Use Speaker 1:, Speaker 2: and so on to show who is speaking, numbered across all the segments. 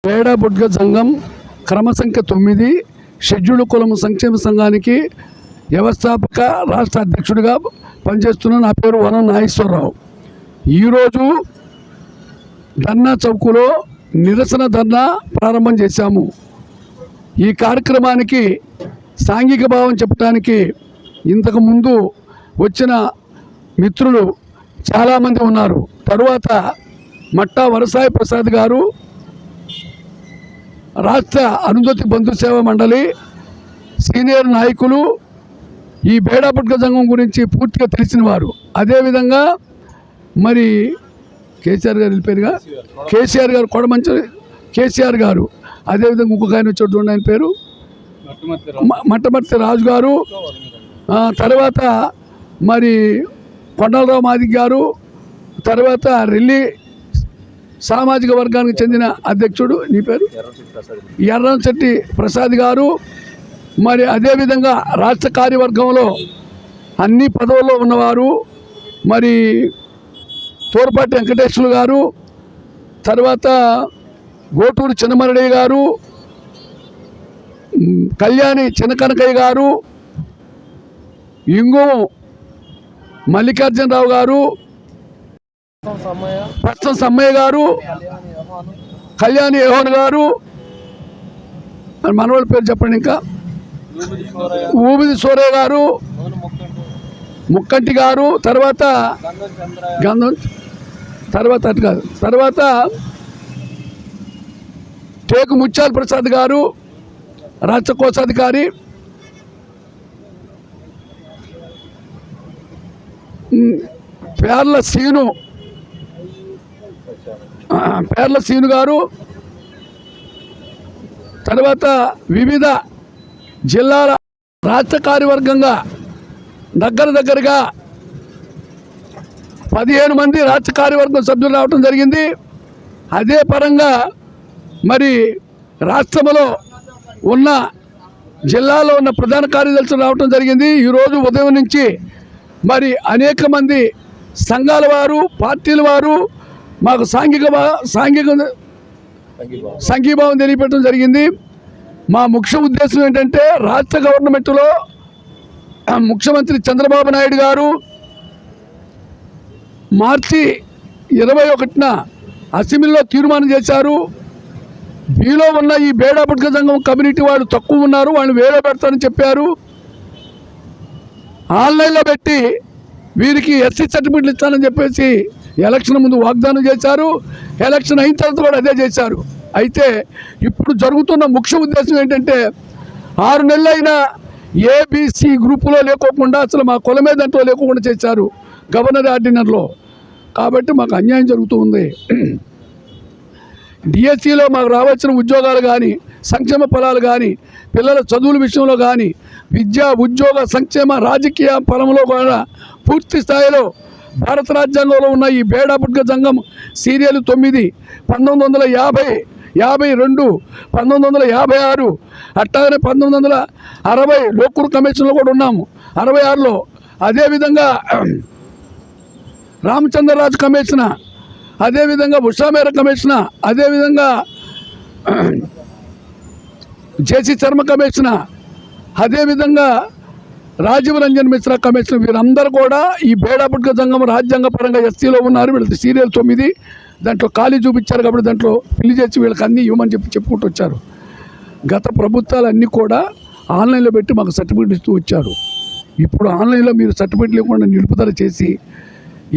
Speaker 1: బేడా బుడ్గ సంఘం క్రమ సంఖ్య 9 షెడ్యూల్డ్ కులం సంక్షేమ సంఘానికి వ్యవస్థాపక రాష్ట్ర అధ్యక్షుడిగా పనిచేస్తున్న నా పేరు వనం నాగేశ్వరరావు. ఈరోజు ధర్నా చౌకులో నిరసన ధర్నా ప్రారంభం చేశాము. ఈ కార్యక్రమానికి సాంఘిక భావం చెప్పడానికి ఇంతకుముందు వచ్చిన మిత్రులు చాలామంది ఉన్నారు. తరువాత మట్టా వరసాయి ప్రసాద్ గారు రాష్ట్ర అనుమతి బంధు సేవా మండలి సీనియర్ నాయకులు, ఈ బేడా బుడ్గ సంఘం గురించి పూర్తిగా తెలిసిన వారు. అదేవిధంగా మరి కేసీఆర్ గారు వెళ్ళిపోయారుగా, కేసీఆర్ గారు కొడమంచి కేసీఆర్ గారు, అదేవిధంగా ఇంకొక ఆయన వచ్చాడు చూడండి, ఆయన పేరు మట్టమర్తి రాజు గారు, తర్వాత మరి కొండలరావు మాదిక్ గారు, తర్వాత రెల్లి సామాజిక వర్గానికి చెందిన అధ్యక్షుడు, నీ పేరు ఎర్రంశెట్టి ప్రసాద్ గారు, మరి అదేవిధంగా రాష్ట్ర కార్యవర్గంలో అన్ని పదవుల్లో ఉన్నవారు, మరి తోర్పాటి వెంకటేశ్వరు గారు, తర్వాత గోటూరు చిన్నమరడయ్య గారు, కళ్యాణి చిన్నకనకయ్య గారు, ఇంగు మల్లికార్జునరావు గారు, ప్రస్తుతం సమ్మయ్య గారు, కళ్యాణి యోహన్ గారు, మనవాళ్ళ పేరు చెప్పండి, ఇంకా ఊబిది సూరయ్య గారు, ముక్కంటి గారు, తర్వాత గంధం, తర్వాత అటు కాదు, తర్వాత టేకు ముత్యాల ప్రసాద్ గారు, రాష్ట్ర కోశాధికారి, పేర్ల సీను గారు, తర్వాత వివిధ జిల్లాల రాష్ట్ర కార్యవర్గంగా దగ్గరగా 15 మంది రాష్ట్ర కార్యవర్గం సభ్యులు రావడం జరిగింది. అదే పరంగా మరి రాష్ట్రంలో ఉన్న జిల్లాలో ఉన్న ప్రధాన కార్యదర్శులు రావడం జరిగింది. ఈరోజు ఉదయం నుంచి మరి అనేక మంది సంఘాల వారు, పార్టీల వారు మాకు సంఘీభావం తెలియపెట్టడం జరిగింది. మా ముఖ్య ఉద్దేశం ఏంటంటే, రాష్ట్ర గవర్నమెంట్లో ముఖ్యమంత్రి చంద్రబాబు నాయుడు గారు మార్చి 21న అసెంబ్లీలో తీర్మానం చేశారు. వీలో ఉన్న ఈ బేడా బుడ్గ సంఘం కమ్యూనిటీ వాళ్ళు తక్కువ ఉన్నారు, వాళ్ళు వేరే పెడతారని చెప్పారు. ఆన్లైన్లో పెట్టి వీరికి ఎస్సీ సర్టిఫికెట్లు ఇస్తానని చెప్పేసి ఎలక్షన్ ముందు వాగ్దానం చేశారు. ఎలక్షన్ అయిన తర్వాత కూడా అదే చేశారు. అయితే ఇప్పుడు జరుగుతున్న ముఖ్య ఉద్దేశం ఏంటంటే, 6 నెలలైనా ఏబీసీ గ్రూపులో లేకోకుండా, అసలు మా కులమే దాంట్లో లేకోకుండా చేశారు గవర్నర్ ఆర్డినర్లో. కాబట్టి మాకు అన్యాయం జరుగుతూ ఉంది. డిఎస్సిలో మాకు రావాల్సిన ఉద్యోగాలు కానీ, సంక్షేమ ఫలాలు కానీ, పిల్లల చదువుల విషయంలో కానీ, విద్యా ఉద్యోగ సంక్షేమ రాజకీయ ఫలంలో కూడా పూర్తి స్థాయిలో భారత రాజ్యాంగంలో ఉన్న ఈ బేడా బుడ్గ సంఘం సీరియల్ 9 1950, 52, 1956, అట్లాగనే 1960 లోకూరు కమిషన్లో కూడా ఉన్నాము, 66లో. అదేవిధంగా రామచంద్రరాజు కమిషన్, అదేవిధంగా ఉషామేర కమిషన్, అదేవిధంగా జేసీ శర్మ కమిషన్, అదేవిధంగా రాజీవ్ రంజన్ మిశ్రా కమిషన్, వీరందరూ కూడా ఈ బేడా బుడ్గ సంఘం రాజ్యాంగ పరంగా ఎస్సీలో ఉన్నారు. వీళ్ళకి సీరియల్ 9 దాంట్లో ఖాళీ చూపించారు కాబట్టి దాంట్లో ఫిల్ చేసి వీళ్ళకి అన్నీ ఇవ్వమని చెప్పుకుంటూ వచ్చారు. గత ప్రభుత్వాలు అన్నీ కూడా ఆన్లైన్లో పెట్టి మాకు సర్టిఫికెట్ ఇస్తూ వచ్చారు. ఇప్పుడు ఆన్లైన్లో మీరు సర్టిఫికెట్ లేకుండా నిలుపుదల చేసి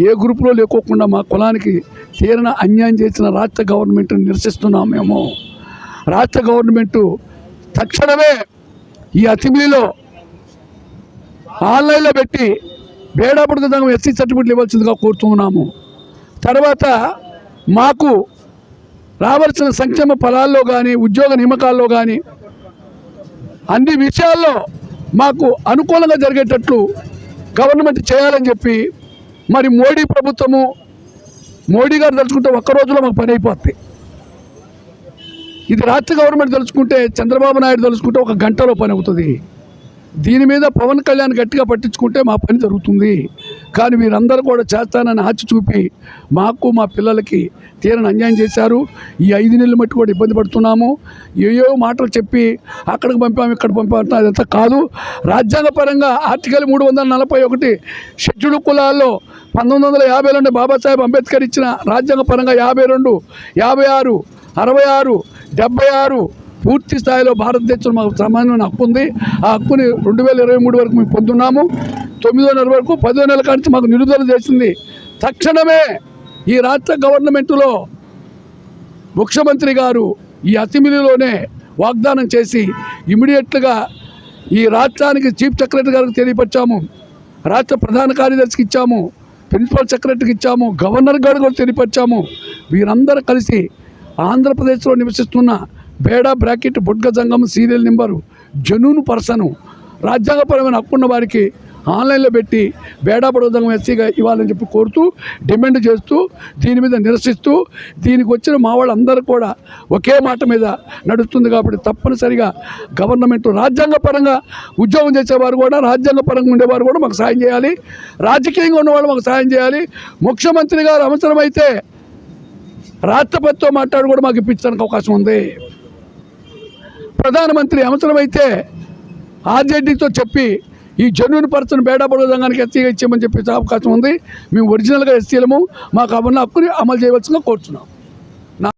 Speaker 1: ఏ గ్రూప్లో లేకోకుండా మా కులానికి తీరన అన్యాయం చేసిన రాష్ట్ర గవర్నమెంట్ని నిరసిస్తున్నాం మేము. రాష్ట్ర గవర్నమెంటు తక్షణమే ఈ అసెంబ్లీలో ఆన్లైన్లో పెట్టి బేడా బుడ్గ సంఘం ఎస్సీ సర్టిఫికెట్లు ఇవ్వాల్సిందిగా కోరుతున్నాము. తర్వాత మాకు రావాల్సిన సంక్షేమ ఫలాల్లో కానీ, ఉద్యోగ నియామకాల్లో కానీ అన్ని విషయాల్లో మాకు అనుకూలంగా జరిగేటట్లు గవర్నమెంట్ చేయాలని చెప్పి, మరి మోడీ ప్రభుత్వము, మోడీ గారు తలుచుకుంటే ఒక్క రోజులో మాకు పని అయిపోద్ది. ఇది రాష్ట్ర గవర్నమెంట్ తలుచుకుంటే, చంద్రబాబు నాయుడు తలుచుకుంటే 1 గంటలో పని అవుతుంది. దీని మీద పవన్ కళ్యాణ్ గట్టిగా పట్టించుకుంటే మా పని జరుగుతుంది. కానీ మీరందరూ కూడా చేస్తానని ఆచి చూపి మాకు మా పిల్లలకి తీరని అన్యాయం చేశారు. ఈ 5 నెలలు మట్టి కూడా ఇబ్బంది పడుతున్నాము. ఏయో మాటలు చెప్పి అక్కడికి పంపాము ఇక్కడ పంపాము అదంతా కాదు. రాజ్యాంగపరంగా ఆర్టికల్ 341 షెడ్యూల్ కులాల్లో 1950 నుండి బాబాసాహెబ్ అంబేద్కర్ ఇచ్చిన రాజ్యాంగపరంగా 52, 56, 66, 76 పూర్తి స్థాయిలో భారతదేశంలో మాకు సమానమైన హక్కు ఉంది. ఆ హక్కుని 2023 వరకు మేము పొందున్నాము. 9వ నెల వరకు 10వ నెల కానించి మాకు నిలుదల చేసింది. తక్షణమే ఈ రాష్ట్ర గవర్నమెంటులో ముఖ్యమంత్రి గారు ఈ అసెంబ్లీలోనే వాగ్దానం చేసి ఇమీడియట్గా ఈ రాష్ట్రానికి చీఫ్ సెక్రటరీ గారికి తెలియపరిచాము, రాష్ట్ర ప్రధాన కార్యదర్శికి ఇచ్చాము, ప్రిన్సిపల్ సెక్రటరీకి ఇచ్చాము, గవర్నర్ గారు కూడా తెలియపరిచాము. వీరందరూ కలిసి ఆంధ్రప్రదేశ్లో నివసిస్తున్న బేడా బ్రాకెట్ బుడ్గ సంఘం సీరియల్ నెంబరు జనూన్ పర్సను రాజ్యాంగపరమైన హక్కున్న వారికి ఆన్లైన్లో పెట్టి బేడా బుడ్గ సంఘం ఎస్సీగా ఇవ్వాలని చెప్పి కోరుతూ డిమాండ్ చేస్తూ దీని మీద నిరసిస్తూ దీనికి వచ్చిన మా వాళ్ళందరూ కూడా ఒకే మాట మీద నడుస్తుంది. కాబట్టి తప్పనిసరిగా గవర్నమెంట్ రాజ్యాంగపరంగా ఉద్యోగం చేసేవారు కూడా రాజ్యాంగపరంగా ఉండేవారు కూడా మాకు సాయం చేయాలి. రాజకీయంగా ఉన్నవాళ్ళు మాకు సాయం చేయాలి. ముఖ్యమంత్రి గారు అవసరమైతే రాష్ట్రపతితో మాట్లాడి కూడా మాకు ఇప్పించడానికి అవకాశం ఉంది. ప్రధానమంత్రి అవసరమైతే ఆర్జేడీతో చెప్పి ఈ జెన్యూన్ పర్సన్ బేడా బుడ్గ సంఘానికి ఎస్సీగా ఇచ్చామని చెప్పే అవకాశం ఉంది. మేము ఒరిజినల్గా ఎస్సీలము, మాకు అవన్న హక్కుని అమలు చేయవలసిందిగా కోరుతున్నాం.